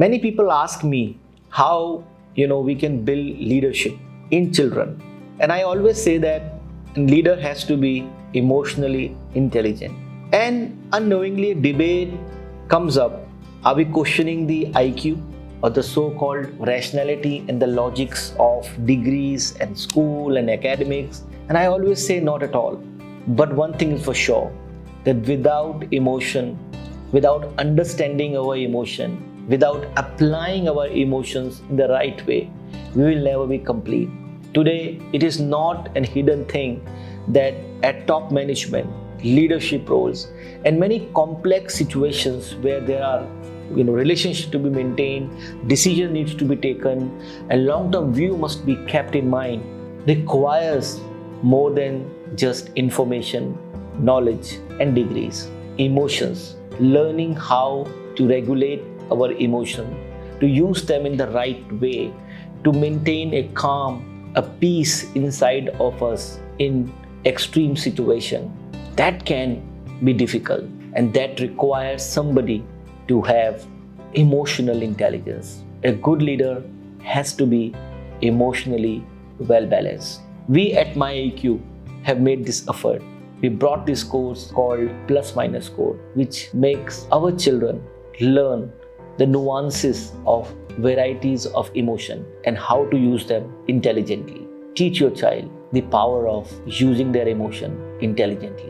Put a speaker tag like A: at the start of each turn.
A: Many people ask me how we can build leadership in children. And I always say that a leader has to be emotionally intelligent. And unknowingly a debate comes up. Are we questioning the IQ or the so-called rationality and the logics of degrees and school and academics? And I always say not at all. But one thing is for sure, that without emotion, without understanding our emotion, without applying our emotions in the right way, we will never be complete. Today, it is not a hidden thing that at top management, leadership roles, and many complex situations where there are relationships to be maintained, decision needs to be taken, and long-term view must be kept in mind, requires more than just information, knowledge, and degrees. Emotions, learning how to regulate our emotion, to use them in the right way, to maintain a calm, a peace inside of us in extreme situation. That can be difficult, and that requires somebody to have emotional intelligence. A good leader has to be emotionally well balanced. We at myEQ have made this effort. We brought this course called Plus Minus Code, which makes our children learn the nuances of varieties of emotion and how to use them intelligently. Teach your child the power of using their emotion intelligently.